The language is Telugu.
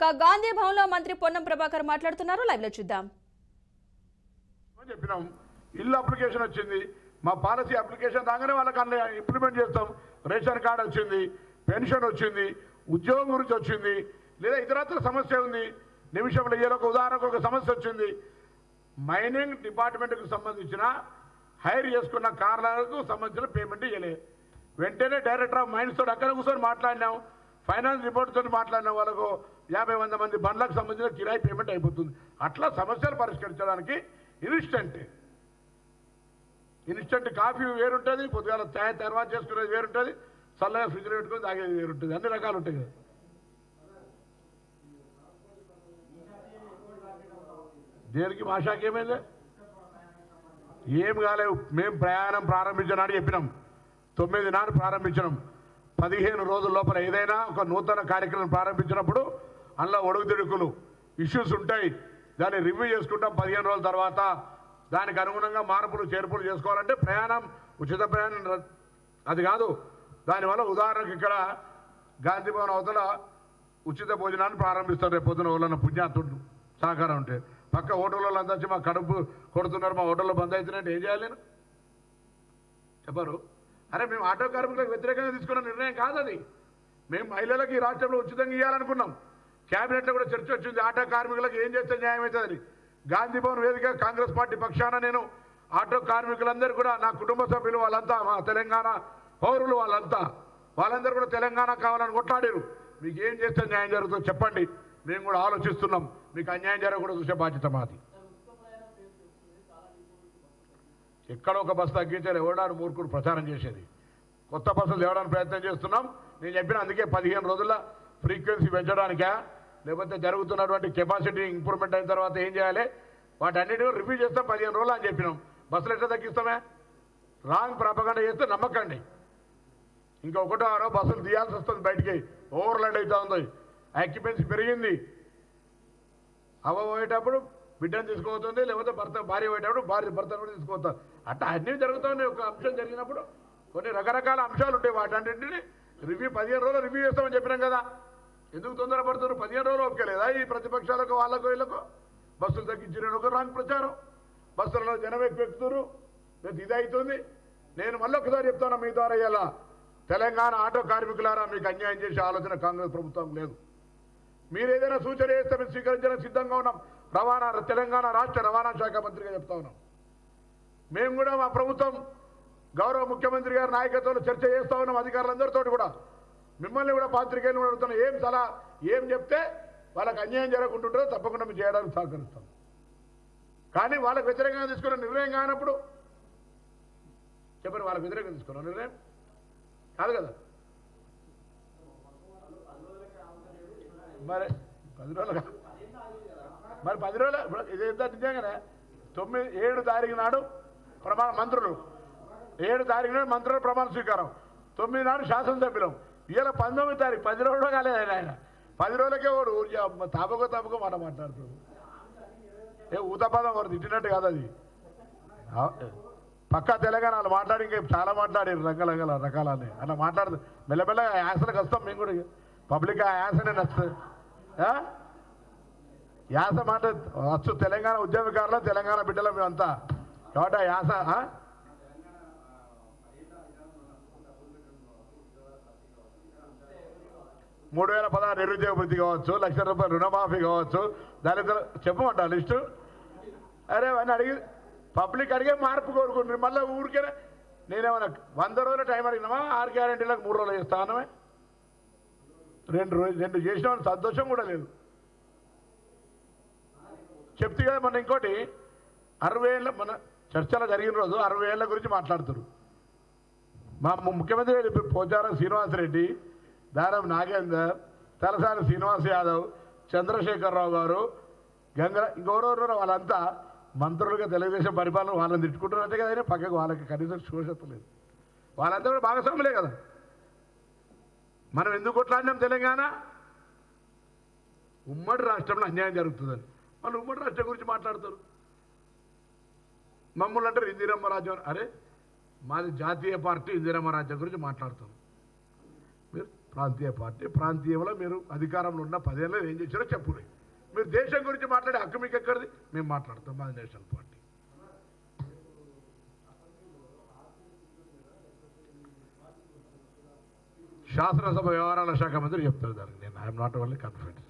గాంధీ భవన్ లో మంత్రి పొన్నం ప్రభాకర్ మాట్లాడుతున్నారు. లైవ్ లో చూద్దాం. చెప్పినాం ఇల్లు అప్లికేషన్ వచ్చింది, మా పాలసీ అప్లికేషన్ రాగానే వాళ్ళకి అన్నీ ఇంప్లిమెంట్ చేస్తాం. రేషన్ కార్డు వచ్చింది, పెన్షన్ వచ్చింది, ఉద్యోగం గురించి వచ్చింది, లేదా ఇతరత్ర సమస్య ఉంది. నిమిషంలో ఏదో ఒక ఉదాహరణకు ఒక సమస్య వచ్చింది. మైనింగ్ డిపార్ట్మెంట్కు సంబంధించిన హైర్ చేసుకున్న కార్లకు సంబంధించిన పేమెంట్ ఇవ్వలే. వెంటనే డైరెక్టర్ ఆఫ్ మైన్స్ తోటి అక్కడ కూర్చొని మాట్లాడినాం. ఫైనాన్స్ రిపోర్ట్ తోటి మాట్లాడినాం. వాళ్ళకు 50-100 మంది బండ్లకు సంబంధించిన కిరాయి పేమెంట్ అయిపోతుంది. అట్లా సమస్యలు పరిష్కరించడానికి ఇన్స్టెంట్ కాఫీ వేరుంటుంది, పొద్దుగాల చాయ్ తర్వాత చేసుకునేది వేరుంటుంది, చల్లగా ఫ్రిడ్జ్లో పెట్టుకుని తాగేది వేరుంటుంది. అన్ని రకాలు ఉంటాయి కదా. దేనికి మా శాఖ ఏమైంది? ఏం కాలేవు. మేము ప్రయాణం ప్రారంభించడానికి చెప్పినాం. 9 నాడు ప్రారంభించినాం. 15 రోజుల లోపల ఏదైనా ఒక నూతన కార్యక్రమం ప్రారంభించినప్పుడు అందులో ఒడుగుదిడుకులు ఇష్యూస్ ఉంటాయి. దాన్ని రివ్యూ చేసుకుంటాం. 15 రోజుల తర్వాత దానికి అనుగుణంగా మార్పులు చేర్పులు చేసుకోవాలంటే ప్రయాణం ఉచిత ప్రయాణం అది కాదు. దానివల్ల ఉదాహరణకు ఇక్కడ గాంధీ భవన్ అవతల ఉచిత భోజనాన్ని ప్రారంభిస్తారు. రేపు పొద్దున వాళ్ళన్న పుణ్యాత్తుడు సహకారం ఉంటే పక్క హోటల్లో అంతా వచ్చి మా కడుపు కొడుతున్నారు, మా హోటల్లో బంద్ అవుతున్నాయంటే ఏం చేయాలి? నేను చెప్పరు. అరే మేము ఆటో కార్మికులకు వ్యతిరేకంగా తీసుకున్న నిర్ణయం కాదు అది. మేము మహిళలకు ఈ రాష్ట్రంలో ఉచితంగా ఇవ్వాలనుకున్నాం. క్యాబినెట్లో కూడా చర్చ వచ్చింది. ఆటో కార్మికులకు ఏం చేస్తే న్యాయం అవుతుందని. గాంధీ భవన్ వేదిక కాంగ్రెస్ పార్టీ పక్షాన నేను ఆటో కార్మికులందరూ కూడా, నా కుటుంబ సభ్యులు వాళ్ళంతా, మా తెలంగాణ పౌరులు వాళ్ళందరూ కూడా తెలంగాణ కావాలని కొట్లాడారు. మీకు ఏం చేస్తే న్యాయం జరుగుతుందో చెప్పండి, మేము కూడా ఆలోచిస్తున్నాం. మీకు అన్యాయం జరగకుండా చూసే బాధ్యత మాది. ఎక్కడ ఒక బస్సు తగ్గించారు, ఎవడాడు మూర్ఖుడు ప్రచారం చేసేది. కొత్త బస్సులు తేవడానికి ప్రయత్నం చేస్తున్నాం. నేను చెప్పిన అందుకే 15 రోజుల్లో ఫ్రీక్వెన్సీ పెంచడానికా, లేకపోతే జరుగుతున్నటువంటి కెపాసిటీ ఇంప్రూవ్మెంట్ అయిన తర్వాత ఏం చేయాలి, వాటన్నిటిని రివ్యూ చేస్తాం. 15 రోజులు అని చెప్పినాం. బస్సులు ఎట్లా తగ్గిస్తామే? రాంగ్ ప్రాపగండా చేస్తే నమ్మకండి. ఇంకొకటో ఆరో బస్సులు తీయాల్సి వస్తుంది, బయటికి ఓవర్లోడ్ అవుతా ఉంది. ఆక్యుపెన్సీ పెరిగింది. అవ్వ పోయేటప్పుడు బిడ్డను తీసుకోవస్తుంది, లేకపోతే భార్య పోయేటప్పుడు భర్తను కూడా తీసుకోవద్దు. అట్లా అన్నీ జరుగుతుంది. ఒక అంశం జరిగినప్పుడు కొన్ని రకరకాల అంశాలు ఉంటాయి. వాటన్నింటినీ రివ్యూ 15 రోజులు రివ్యూ చేస్తామని చెప్పినాం కదా. ఎందుకు తొందరపడుతున్నారు? 15 రోజులు ఒప్పుకోలేదా ఈ ప్రతిపక్షాలకు, వాళ్ళకు వీళ్ళకు? బస్సులు తగ్గించిన ఒక రాంగ్ ప్రచారం. బస్సులలో జనం ఎక్కుతున్నారు, ఇది అవుతుంది. నేను మళ్ళీ ఒకసారి చెప్తాను మీ ద్వారా, ఇలా తెలంగాణ ఆటో కార్మికులారా, మీకు అన్యాయం చేసే ఆలోచన కాంగ్రెస్ ప్రభుత్వం లేదు. మీరు ఏదైనా సూచన చేస్తే మేము స్వీకరించడానికి సిద్ధంగా ఉన్నాం. తెలంగాణ రాష్ట్ర రవాణా శాఖ మంత్రిగా చెప్తా ఉన్నాం. మేము కూడా మా ప్రభుత్వం గౌరవ ముఖ్యమంత్రి గారి నాయకత్వంలో చర్చ చేస్తూ ఉన్నాం అధికారులందరితో కూడా. మిమ్మల్ని కూడా పాత్రికేయులు కూడా అడుగుతున్నాం. ఏం సలహా ఏం చెప్తే వాళ్ళకి అన్యాయం జరగకుంటుంటుందో తప్పకుండా మేము చేయడానికి సహకరిస్తాం. కానీ వాళ్ళకి వ్యతిరేకంగా తీసుకున్న నిర్ణయం కానప్పుడు చెప్పండి, వాళ్ళకి వ్యతిరేకంగా తీసుకున్న నిర్ణయం కాదు కదా. మరి 10 రోజులు మరి 10 రోజులు ఇదేంతా నిజంగానే 7 తారీఖు నాడు మంత్రులు 7 తారీఖు నాడు మంత్రుల ప్రమాణ స్వీకారం, 9 నాడు శాసనసభ్యులం, ఇవాళ 19 తారీఖు 10 రోజులు కాలేదు. ఆయన 10 రోజులకే వాడు తాపకో మాట మాట్లాడుతాడు. ఊతపదం వారు తిట్టినట్టు కాదు అది. పక్కా తెలంగాణ వాళ్ళు మాట్లాడి ఇంకా చాలా మాట్లాడారు రకాలని అట్లా మాట్లాడుతూ మెల్లమెల్లగా యాసలకు వస్తాం. మేము కూడా పబ్లిక్ ఆ యాసనే నచ్చుతుంది. యాస మాట వచ్చు. తెలంగాణ ఉద్యమకారులు, తెలంగాణ బిడ్డలు మేమంతా కాబట్టి ఆ యాస 3016 నిరుద్యోగ వృద్ధి కావచ్చు, ₹1,00,000 రుణమాఫీ కావచ్చు, దళితులు చెప్పమంటా లిస్టు. అరే అని అడిగి పబ్లిక్ అడిగే మార్పు కోరుకుంటున్నారు. మళ్ళీ ఊరికే నేనేమన్నా 100 రోజుల టైం అడిగినామా? 6 గ్యారెంటీలకు 3 రోజులు చేస్తానమే. 2 చేసిన సంతోషం కూడా లేదు. చెప్తే కదా మన ఇంకోటి 60 ఏళ్ళ మన చర్చలో జరిగిన రోజు 60 ఏళ్ళ గురించి మాట్లాడుతున్నారు. మా ముఖ్యమంత్రి పోచారం శ్రీనివాసరెడ్డి, దానం నాగేందర్, తలసాని శ్రీనివాస్ యాదవ్, చంద్రశేఖరరావు గారు, ఇంకెవరెవరో వాళ్ళంతా మంత్రులుగా తెలుగుదేశం పరిపాలన వాళ్ళని తిట్టుకుంటున్నట్టే కదా. పక్కకు వాళ్ళకి కనీసం శోషత్వం లేదు. వాళ్ళంతా కూడా భాగస్వాములే కదా. మనం ఎందుకు కొట్లాడినాం? తెలంగాణ ఉమ్మడి రాష్ట్రంలో అన్యాయం జరుగుతుందని. వాళ్ళు ఉమ్మడి రాష్ట్రం గురించి మాట్లాడతారు. మమ్మల్ని అంటారు ఇందిరమ్మ రాజ్యం. అరే మాది జాతీయ పార్టీ ఇందిరమ్మ రాజ్యం గురించి మాట్లాడతారు. మీరు ప్రాంతీయ పార్టీ. ప్రాంతీయంలో మీరు అధికారంలో ఉన్న 10 ఏళ్ళు ఏం చేశారో చెప్పురే. మీరు దేశం గురించి మాట్లాడే హక్కు మీకు ఎక్కడిది? మేము మాట్లాడతాం. మాది నేషనల్ పార్టీ. శాసనసభ వ్యవహారాల శాఖ మంత్రి చెప్తారు దానికి. నేను ఐఎమ్ నాట్ ఓన్లీ కన్ఫిడెంట్.